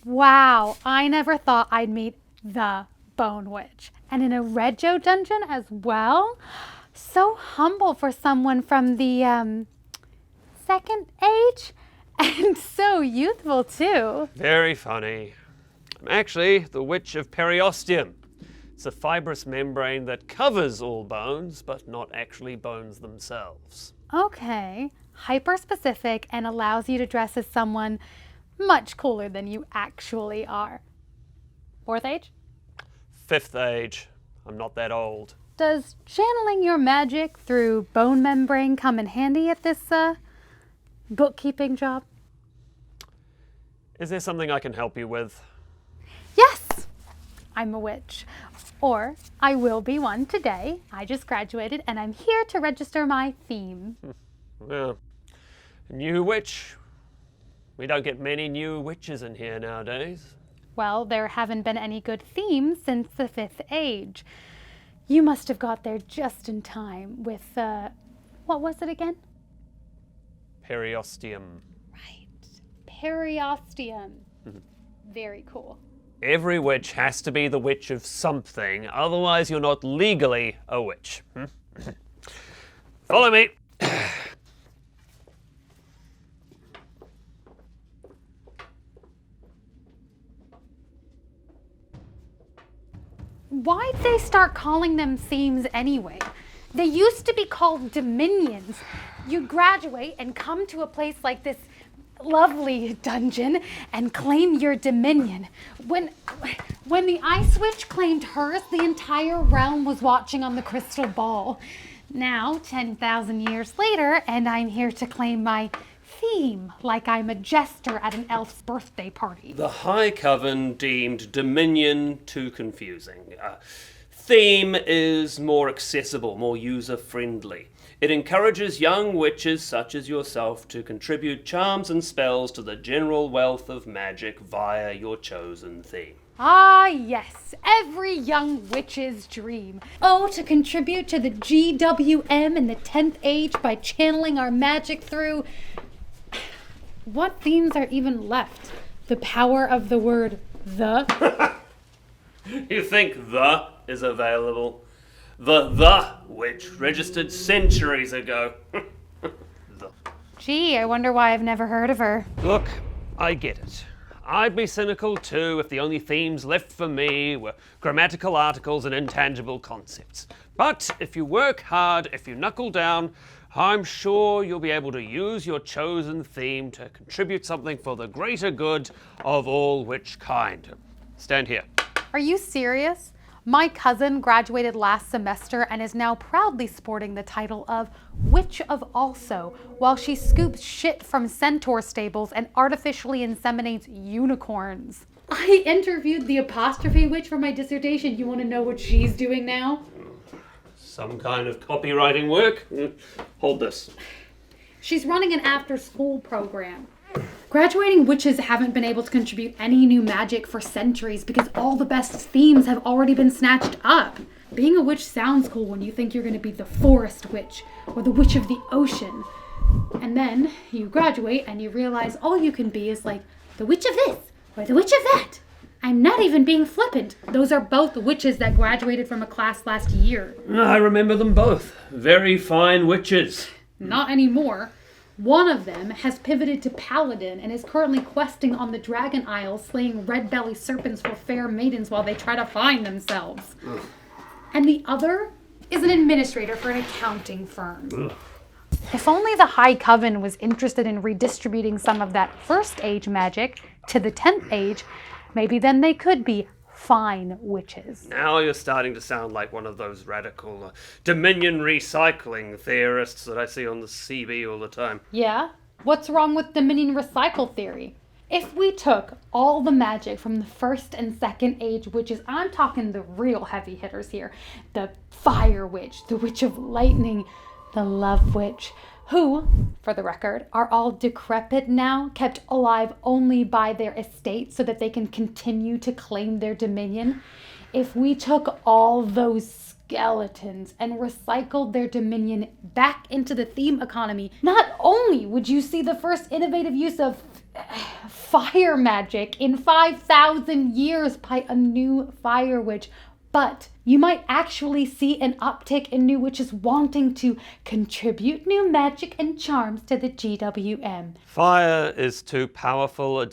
Wow, I never thought I'd meet the Bone Witch. And in a Reggio dungeon as well? So humble for someone from the, second age? And so youthful, too. Very funny. I'm actually the Witch of Periosteum. It's a fibrous membrane that covers all bones, but not actually bones themselves. Okay, hyper-specific and allows you to dress as someone much cooler than you actually are. Fourth age? Fifth age. I'm not that old. Does channeling your magic through bone membrane come in handy at this, bookkeeping job? Is there something I can help you with? Yes! I'm a witch. Or I will be one today. I just graduated and I'm here to register my theme. Well, new witch. We don't get many new witches in here nowadays. Well, there haven't been any good themes since the fifth age. You must have got there just in time with, what was it again? Periosteum. Right. Periosteum. Very cool. Every witch has to be the witch of something, otherwise you're not legally a witch. Follow me. Why'd they start calling them themes anyway? They used to be called dominions. You graduate and come to a place like this lovely dungeon and claim your dominion. When the Ice Witch claimed hers, the entire realm was watching on the crystal ball. Now, 10,000 years later, and I'm here to claim my theme, like I'm a jester at an elf's birthday party. The High Coven deemed dominion too confusing. Theme is more accessible, more user-friendly. It encourages young witches such as yourself to contribute charms and spells to the general wealth of magic via your chosen theme. Ah, yes, every young witch's dream. Oh, to contribute to the GWM in the 10th age by channeling our magic through... What themes are even left? The power of the word the? You think the is available? The witch registered centuries ago. The. Gee, I wonder why I've never heard of her. Look, I get it. I'd be cynical too if the only themes left for me were grammatical articles and intangible concepts. But if you work hard, if you knuckle down, I'm sure you'll be able to use your chosen theme to contribute something for the greater good of all witch kind. Stand here. Are you serious? My cousin graduated last semester and is now proudly sporting the title of Witch of Also, while she scoops shit from centaur stables and artificially inseminates unicorns. I interviewed the Apostrophe Witch for my dissertation. You want to know what she's doing now? Some kind of copywriting work? Hold this. She's running an after-school program. Graduating witches haven't been able to contribute any new magic for centuries because all the best themes have already been snatched up. Being a witch sounds cool when you think you're going to be the forest witch or the witch of the ocean. And then you graduate and you realize all you can be is like the witch of this or the witch of that. I'm not even being flippant. Those are both witches that graduated from a class last year. I remember them both. Very fine witches. Not anymore. One of them has pivoted to paladin and is currently questing on the Dragon Isle, slaying red belly serpents for fair maidens while they try to find themselves. Ugh. And the other is an administrator for an accounting firm. Ugh. If only the High Coven was interested in redistributing some of that first age magic to the 10th age, maybe then they could be fine witches. Now you're starting to sound like one of those radical dominion recycling theorists that I see on the CB all the time. Yeah? What's wrong with dominion recycle theory? If we took all the magic from the first and second age witches, I'm talking the real heavy hitters here, the fire witch, the witch of lightning, the love witch, who, for the record, are all decrepit now, kept alive only by their estate so that they can continue to claim their dominion. If we took all those skeletons and recycled their dominion back into the theme economy, not only would you see the first innovative use of fire magic in 5,000 years by a new fire witch. But you might actually see an uptick in new witches wanting to contribute new magic and charms to the GWM. Fire is too powerful a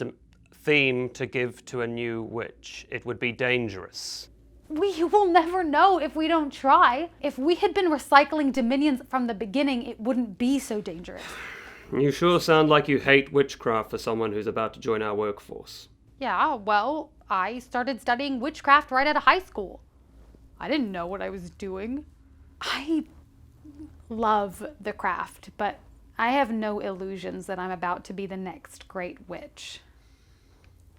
theme to give to a new witch. It would be dangerous. We will never know if we don't try. If we had been recycling dominions from the beginning, it wouldn't be so dangerous. You sure sound like you hate witchcraft for someone who's about to join our workforce. Yeah, well, I started studying witchcraft right out of high school. I didn't know what I was doing. I love the craft, but I have no illusions that I'm about to be the next great witch.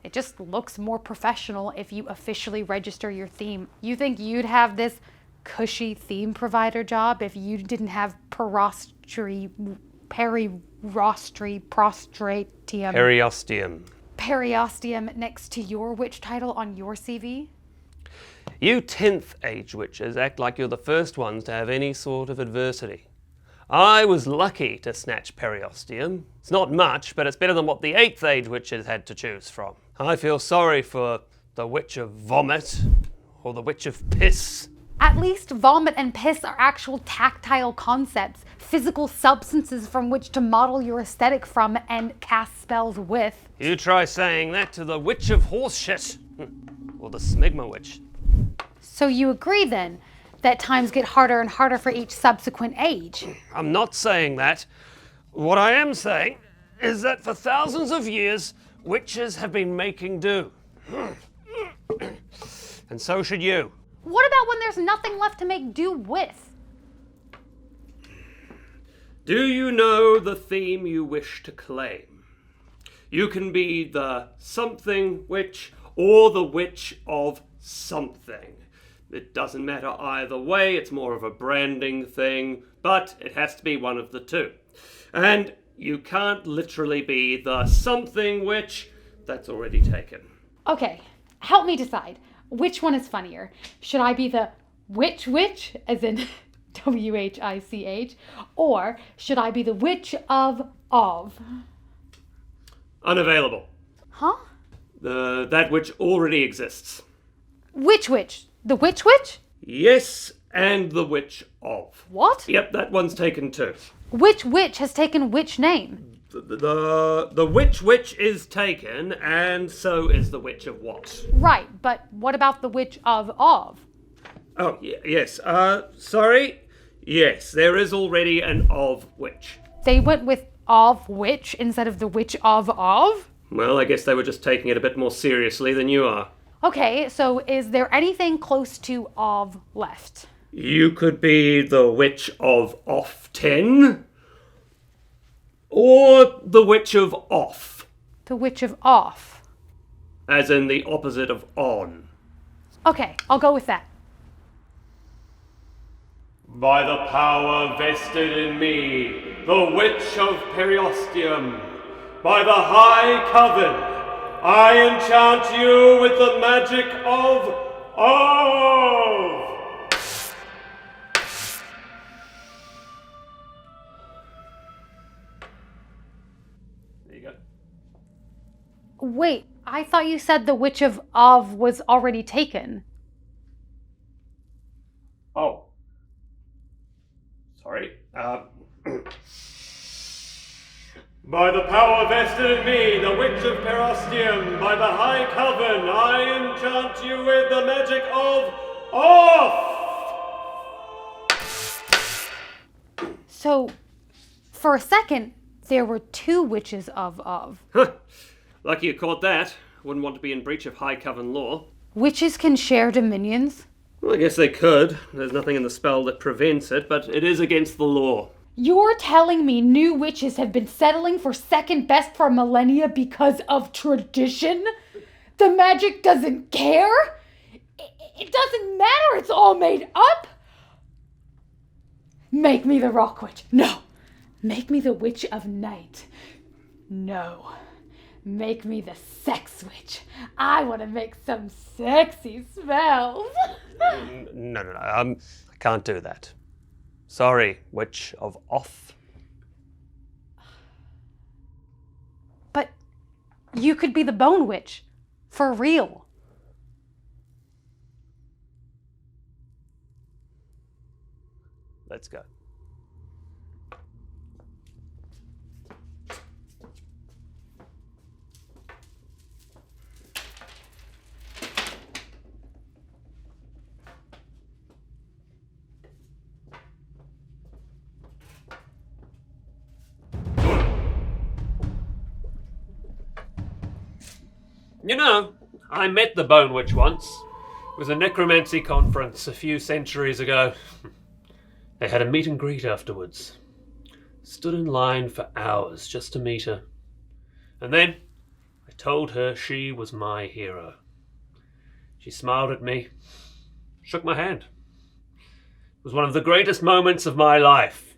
It just looks more professional if you officially register your theme. You think you'd have this cushy theme provider job if you didn't have periosteum next to your witch title on your CV? You 10th age witches act like you're the first ones to have any sort of adversity. I was lucky to snatch periosteum. It's not much, but it's better than what the 8th age witches had to choose from. I feel sorry for the witch of vomit or the witch of piss. At least vomit and piss are actual tactile concepts, physical substances from which to model your aesthetic from and cast spells with. You try saying that to the witch of horseshit or the smegma witch. So you agree then that times get harder and harder for each subsequent age? I'm not saying that. What I am saying is that for thousands of years, witches have been making do. And so should you. What about when there's nothing left to make do with? Do you know the theme you wish to claim? You can be the something witch or the witch of something. It doesn't matter either way, it's more of a branding thing, but it has to be one of the two. And you can't literally be the something witch. That's already taken. Okay, help me decide. Which one is funnier? Should I be the witch, as in WHICH, or should I be the witch of? Unavailable. Huh? That which already exists. Which witch? The witch? Yes, and the witch of. What? Yep, that one's taken too. Which witch has taken which name? The witch is taken, and so is the witch of what? Right, but what about the witch of? Oh, yes. Sorry? Yes, there is already an of witch. They went with of witch instead of the witch of? Well, I guess they were just taking it a bit more seriously than you are. Okay, so is there anything close to of left? You could be the witch of off 10, or the witch of off. The witch of off. As in the opposite of on. Okay, I'll go with that. By the power vested in me, the witch of periosteum, by the high coven, I enchant you with the magic of. There you go. Wait, I thought you said the witch of was already taken. Oh. Sorry. By the power vested in me, the witch of periosteum, by the high coven, I enchant you with the magic of off! So, for a second, there were two witches of. Huh. Lucky you caught that. Wouldn't want to be in breach of high coven law. Witches can share dominions? Well, I guess they could. There's nothing in the spell that prevents it, but it is against the law. You're telling me new witches have been settling for second best for millennia because of tradition? The magic doesn't care? It doesn't matter, it's all made up? Make me the rock witch. No. Make me the witch of night. No. Make me the sex witch. I want to make some sexy spells. No. I can't do that. Sorry, witch of off. But You could be the Bone Witch. For real. Let's go. You know, I met the Bone Witch once. It was a necromancy conference a few centuries ago. They had a meet and greet afterwards. Stood in line for hours just to meet her. And then I told her she was my hero. She smiled at me, shook my hand. It was one of the greatest moments of my life.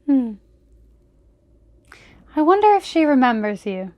I wonder if she remembers you.